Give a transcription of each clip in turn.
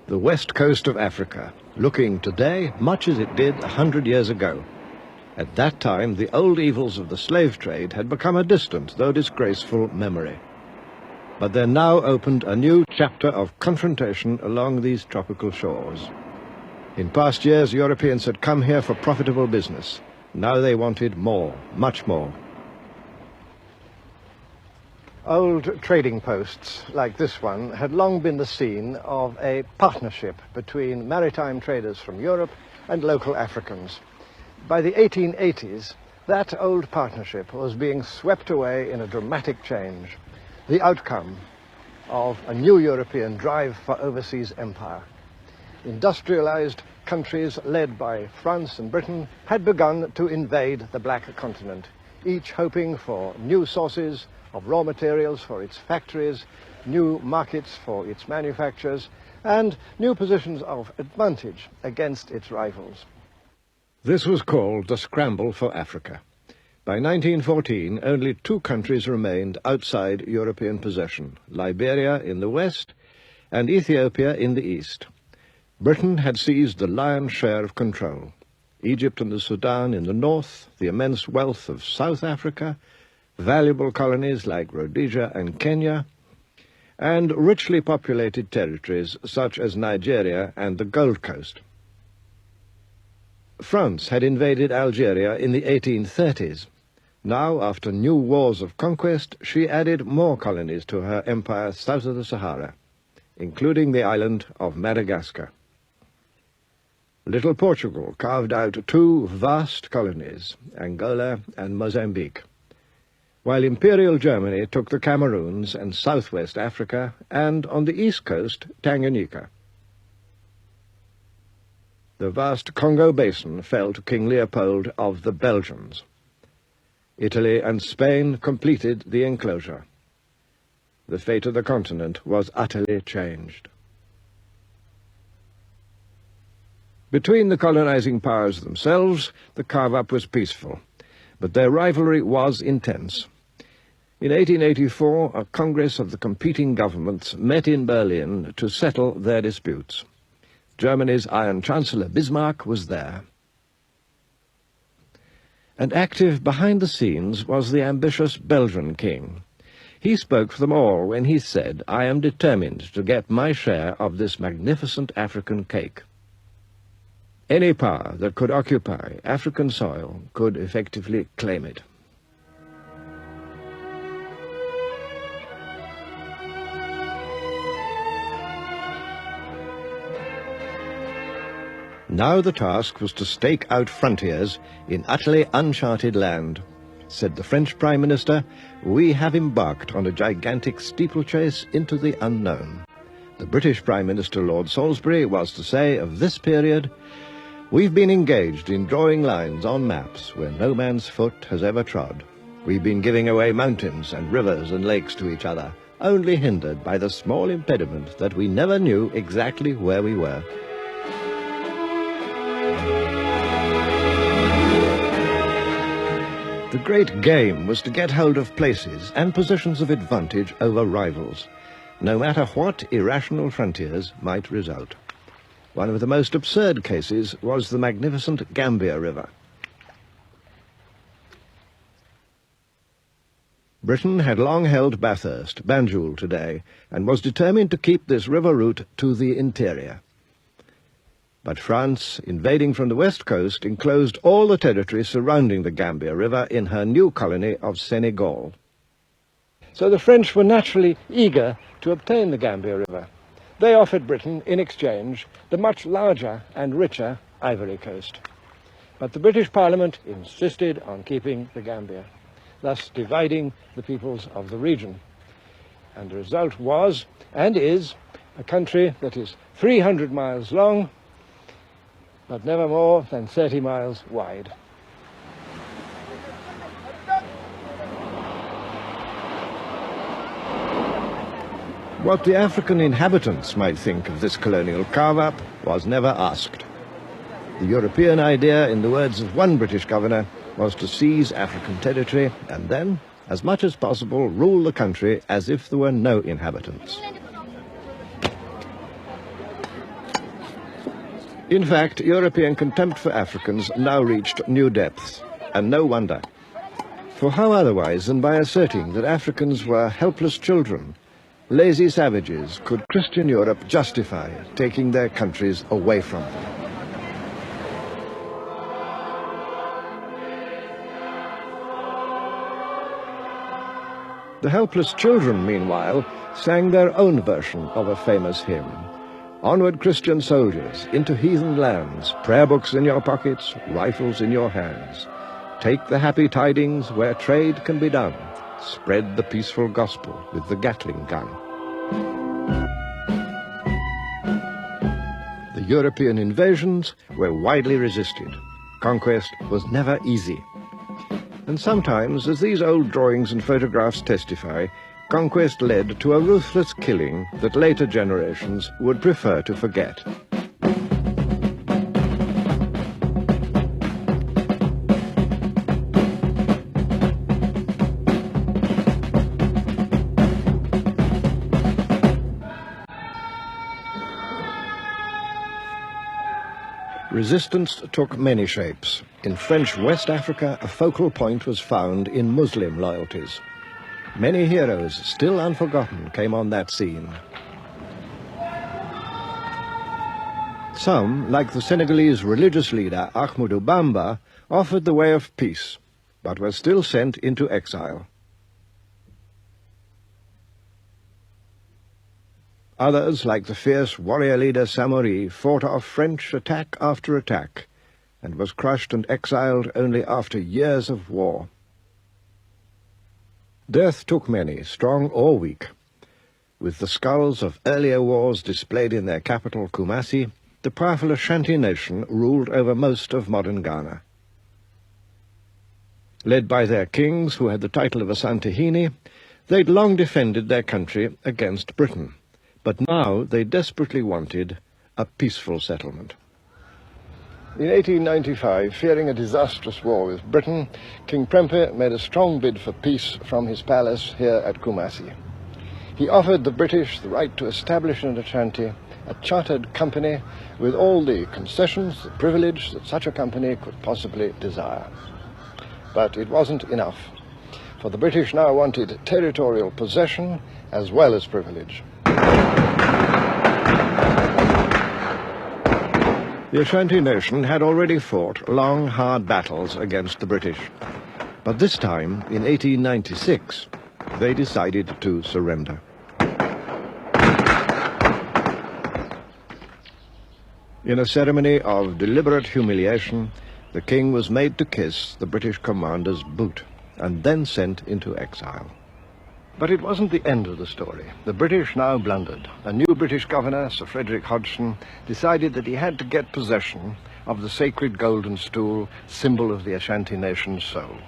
The west coast of Africa, looking today much as it did 100 years ago. At that time, the old evils of the slave trade had become a distant, though disgraceful, memory. But there now opened a new chapter of confrontation along these tropical shores. In past years, Europeans had come here for profitable business. Now they wanted more, much more. Old trading posts, like this one, had long been the scene of a partnership between maritime traders from Europe and local Africans. By the 1880s, that old partnership was being swept away in a dramatic change, the outcome of a new European drive for overseas empire. Industrialized countries led by France and Britain had begun to invade the Black Continent, each hoping for new sources of raw materials for its factories, new markets for its manufacturers, and new positions of advantage against its rivals. This was called the Scramble for Africa. By 1914, only two countries remained outside European possession, Liberia in the west and Ethiopia in the east. Britain had seized the lion's share of control. Egypt and the Sudan in the north, the immense wealth of South Africa, valuable colonies like Rhodesia and Kenya, and richly populated territories such as Nigeria and the Gold Coast. France had invaded Algeria in the 1830s. Now, after new wars of conquest, she added more colonies to her empire south of the Sahara, including the island of Madagascar. Little Portugal carved out two vast colonies, Angola and Mozambique, while Imperial Germany took the Cameroons and southwest Africa, and on the east coast, Tanganyika. The vast Congo basin fell to King Leopold of the Belgians. Italy and Spain completed the enclosure. The fate of the continent was utterly changed. Between the colonizing powers themselves, the carve-up was peaceful, but their rivalry was intense. In 1884, a Congress of the competing governments met in Berlin to settle their disputes. Germany's Iron Chancellor Bismarck was there. And active behind the scenes was the ambitious Belgian king. He spoke for them all when he said, "I am determined to get my share of this magnificent African cake." Any power that could occupy African soil could effectively claim it. Now the task was to stake out frontiers in utterly uncharted land. Said the French Prime Minister, "We have embarked on a gigantic steeplechase into the unknown." The British Prime Minister Lord Salisbury was to say of this period, "We've been engaged in drawing lines on maps where no man's foot has ever trod. We've been giving away mountains and rivers and lakes to each other, only hindered by the small impediment that we never knew exactly where we were." The great game was to get hold of places and positions of advantage over rivals, no matter what irrational frontiers might result. One of the most absurd cases was the magnificent Gambia River. Britain had long held Bathurst, Banjul today, and was determined to keep this river route to the interior. But France, invading from the west coast, enclosed all the territory surrounding the Gambia River in her new colony of Senegal. So the French were naturally eager to obtain the Gambia River. They offered Britain, in exchange, the much larger and richer Ivory Coast. But the British Parliament insisted on keeping the Gambia, thus dividing the peoples of the region. And the result was, and is, a country that is 300 miles long, but never more than 30 miles wide. What the African inhabitants might think of this colonial carve-up was never asked. The European idea, in the words of one British governor, was to seize African territory and then, as much as possible, rule the country as if there were no inhabitants. In fact, European contempt for Africans now reached new depths, and no wonder. For how otherwise than by asserting that Africans were helpless children, lazy savages, could Christian Europe justify taking their countries away from them? The helpless children, meanwhile, sang their own version of a famous hymn. Onward, Christian soldiers, into heathen lands, prayer books in your pockets, rifles in your hands. Take the happy tidings where trade can be done. Spread the peaceful gospel with the Gatling gun. The European invasions were widely resisted. Conquest was never easy. And sometimes, as these old drawings and photographs testify, conquest led to a ruthless killing that later generations would prefer to forget. Resistance took many shapes. In French West Africa, a focal point was found in Muslim loyalties. Many heroes, still unforgotten, came on that scene. Some, like the Senegalese religious leader Ahmadou Bamba, offered the way of peace, but were still sent into exile. Others, like the fierce warrior leader Samori, fought off French attack after attack, and was crushed and exiled only after years of war. Death took many, strong or weak. With the skulls of earlier wars displayed in their capital, Kumasi, the powerful Ashanti nation ruled over most of modern Ghana. Led by their kings, who had the title of Asantehene, they'd long defended their country against Britain. But now they desperately wanted a peaceful settlement. In 1895, fearing a disastrous war with Britain, King Prempeh made a strong bid for peace from his palace here at Kumasi. He offered the British the right to establish in Ashanti a chartered company with all the concessions, the privilege that such a company could possibly desire. But it wasn't enough, for the British now wanted territorial possession as well as privilege. The Ashanti nation had already fought long, hard battles against the British. But this time, in 1896, they decided to surrender. In a ceremony of deliberate humiliation, the king was made to kiss the British commander's boot and then sent into exile. But it wasn't the end of the story. The British now blundered. A new British governor, Sir Frederick Hodgson, decided that he had to get possession of the sacred golden stool, symbol of the Ashanti nation's soul.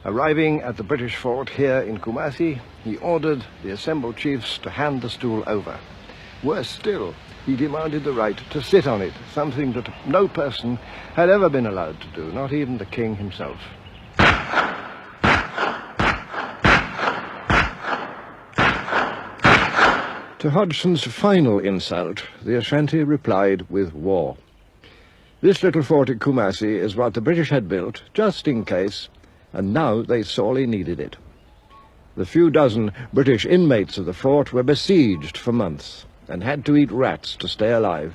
Arriving at the British fort here in Kumasi, he ordered the assembled chiefs to hand the stool over. Worse still, he demanded the right to sit on it, something that no person had ever been allowed to do, not even the king himself. To Hodgson's final insult, the Ashanti replied with war. This little fort at Kumasi is what the British had built, just in case, and now they sorely needed it. The few dozen British inmates of the fort were besieged for months and had to eat rats to stay alive.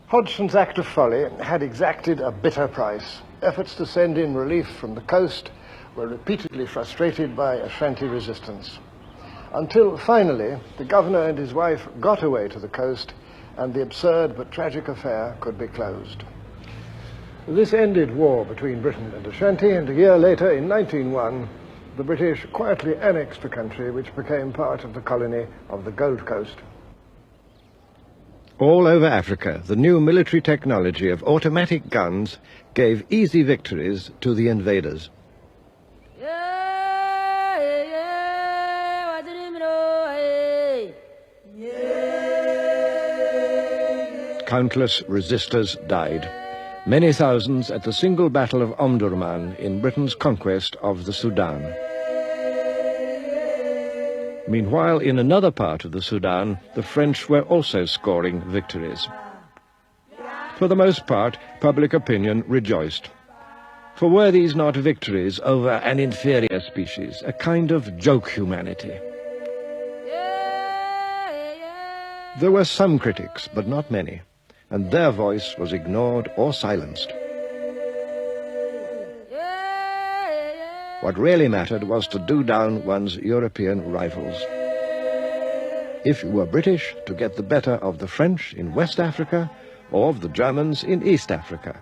Hodgson's act of folly had exacted a bitter price. efforts to send in relief from the coast were repeatedly frustrated by Ashanti resistance, until finally the governor and his wife got away to the coast and the absurd but tragic affair could be closed. This ended war between Britain and Ashanti, and a year later, in 1901, the British quietly annexed the country, which became part of the colony of the Gold Coast. All over Africa, the new military technology of automatic guns gave easy victories to the invaders. Countless resistors died. Many thousands at the single battle of Omdurman in Britain's conquest of the Sudan. Meanwhile, in another part of the Sudan, the French were also scoring victories. For the most part, public opinion rejoiced. For were these not victories over an inferior species, a kind of joke humanity? There were some critics, but not many, and their voice was ignored or silenced. What really mattered was to do down one's European rivals. If you were British, to get the better of the French in West Africa or of the Germans in East Africa.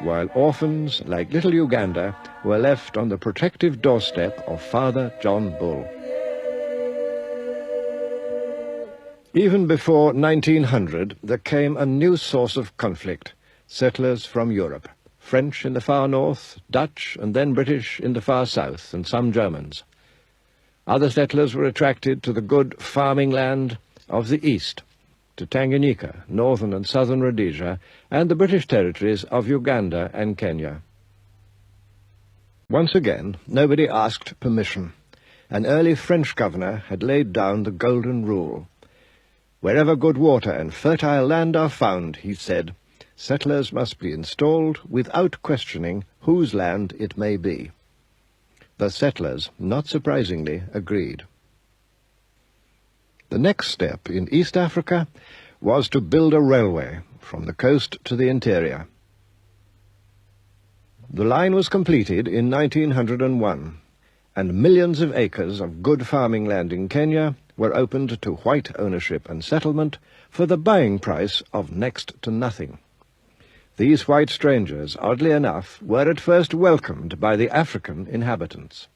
While orphans like little Uganda were left on the protective doorstep of Father John Bull. Even before 1900, there came a new source of conflict, settlers from Europe. French in the far north, Dutch and then British in the far south, and some Germans. Other settlers were attracted to the good farming land of the east, to Tanganyika, northern and southern Rhodesia, and the British territories of Uganda and Kenya. Once again, nobody asked permission. An early French governor had laid down the golden rule. Wherever good water and fertile land are found, he said, settlers must be installed without questioning whose land it may be. The settlers, not surprisingly, agreed. The next step in East Africa was to build a railway from the coast to the interior. The line was completed in 1901, and millions of acres of good farming land in Kenya were opened to white ownership and settlement for the buying price of next to nothing. These white strangers, oddly enough, were at first welcomed by the African inhabitants.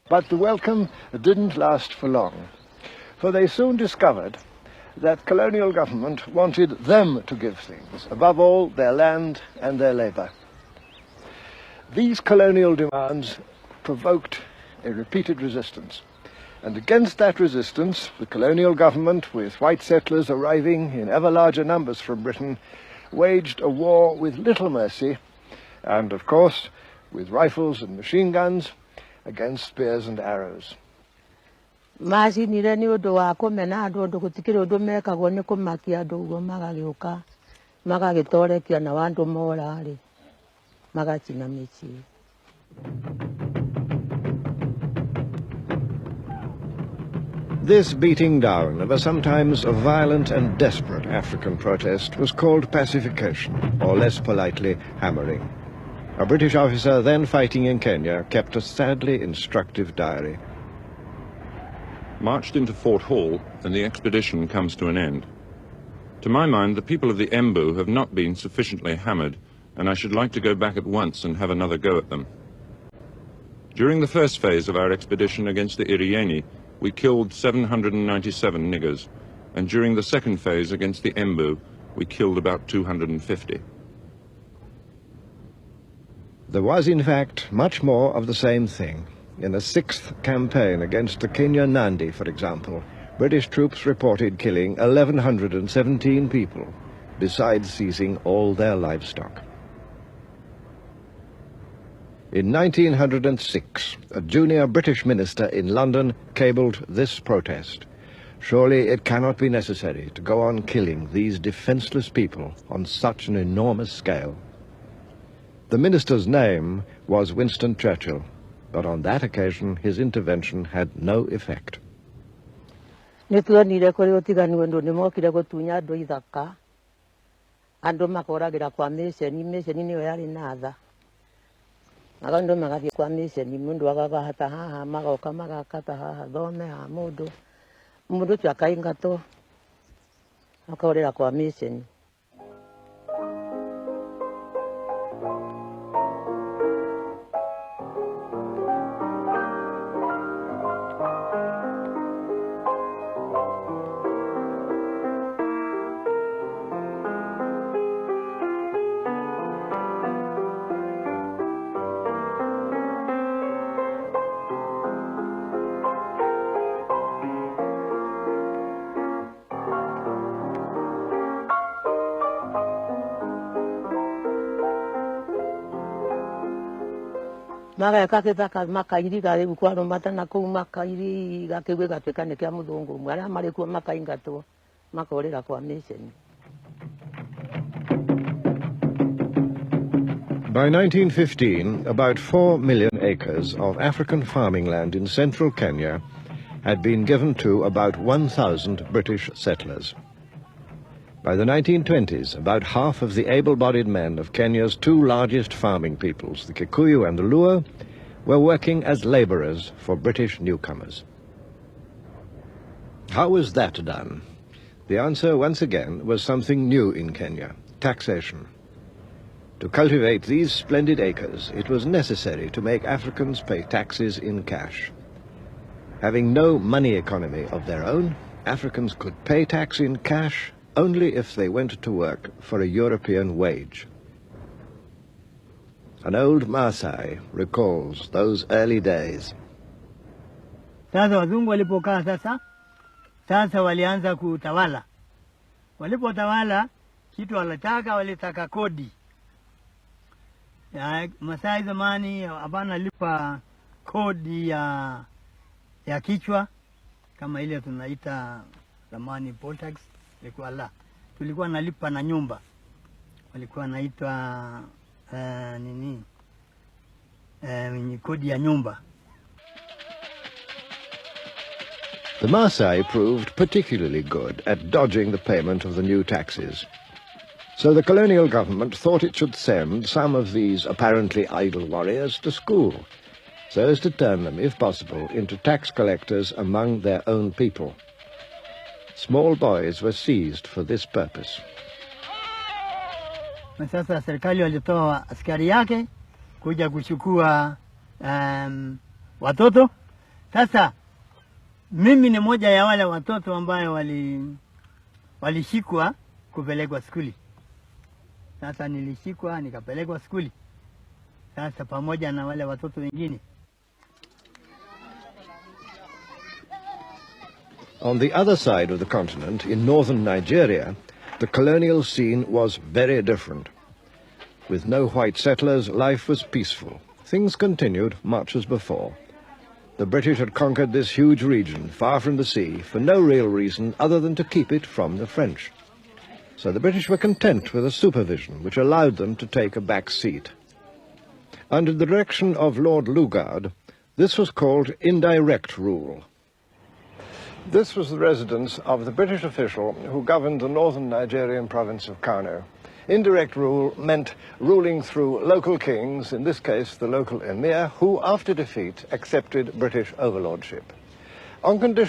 But the welcome didn't last for long, for they soon discovered that colonial government wanted them to give things, above all their land and their labor. These colonial demands provoked a repeated resistance, and against that resistance, the colonial government, with white settlers arriving in ever larger numbers from Britain, waged a war with little mercy, and, of course, with rifles and machine guns against spears and arrows. This beating down of a sometimes violent and desperate African protest was called pacification, or less politely, hammering. A British officer then fighting in Kenya kept a sadly instructive diary. Marched into Fort Hall, and the expedition comes to an end. To my mind, the people of the Embu have not been sufficiently hammered, and I should like to go back at once and have another go at them. During the first phase of our expedition against the Irieni, we killed 797 niggers, and during the second phase against the Embu, we killed about 250. There was, in fact, much more of the same thing. In the sixth campaign against the Kenya Nandi, for example, British troops reported killing 1,117 people, besides seizing all their livestock. In 1906, a junior British minister in London cabled this protest. Surely it cannot be necessary to go on killing these defenseless people on such an enormous scale. The minister's name was Winston Churchill, but on that occasion his intervention had no effect. Andu makoragira kwa mission niyo yari na tha. Agandu magathie kwa mission mundu agagahata haha magoka magakata haha thome ha mundu tu akaingatwo akorera kwa mission. Maga kakethaka makairi gari kwaro matana ku makairi gakigwe gatwekane kya muthungu mwara mari ku makaingatwo makorera kwa mission. By 1915, about 4 million acres of African farming land in central Kenya had been given to about 1,000 British settlers. By the 1920s, about half of the able-bodied men of Kenya's two largest farming peoples, the Kikuyu and the Luo, were working as labourers for British newcomers. How was that done? The answer, once again, was something new in Kenya: taxation. To cultivate these splendid acres, it was necessary to make Africans pay taxes in cash. Having no money economy of their own, Africans could pay tax in cash only if they went to work for a European wage. An old Maasai recalls those early days. Sasa wazungu walipokaa sasa walianza kutawala. Walipotawala, kitu walitaka kodi. Masai zamani hapana lipa kodi ya kichwa kama ile tunaita zamani poll tax. Tulikuwa nalipa na nyumba. Walikuwa naitwa kodi ya nyumba. The Maasai proved particularly good at dodging the payment of the new taxes. So the colonial government thought it should send some of these apparently idle warriors to school, so as to turn them, if possible, into tax collectors among their own people. Small boys were seized for this purpose. Sasa serikali walitoa askari yake kuja kuchukua watoto. Sasa mimi ni moja ya wale watoto ambayo walishikwa kupelekwa skuli. Sasa nilishikwa nikapelekwa skuli. Sasa pamoja na wale watoto wengine. On the other side of the continent, in northern Nigeria, the colonial scene was very different. With no white settlers, life was peaceful. Things continued much as before. The British had conquered this huge region, far from the sea, for no real reason other than to keep it from the French. So the British were content with a supervision which allowed them to take a back seat. Under the direction of Lord Lugard, this was called indirect rule. This was the residence of the British official who governed the northern Nigerian province of Kano. Indirect rule meant ruling through local kings, in this case the local emir, who after defeat accepted British overlordship. On condition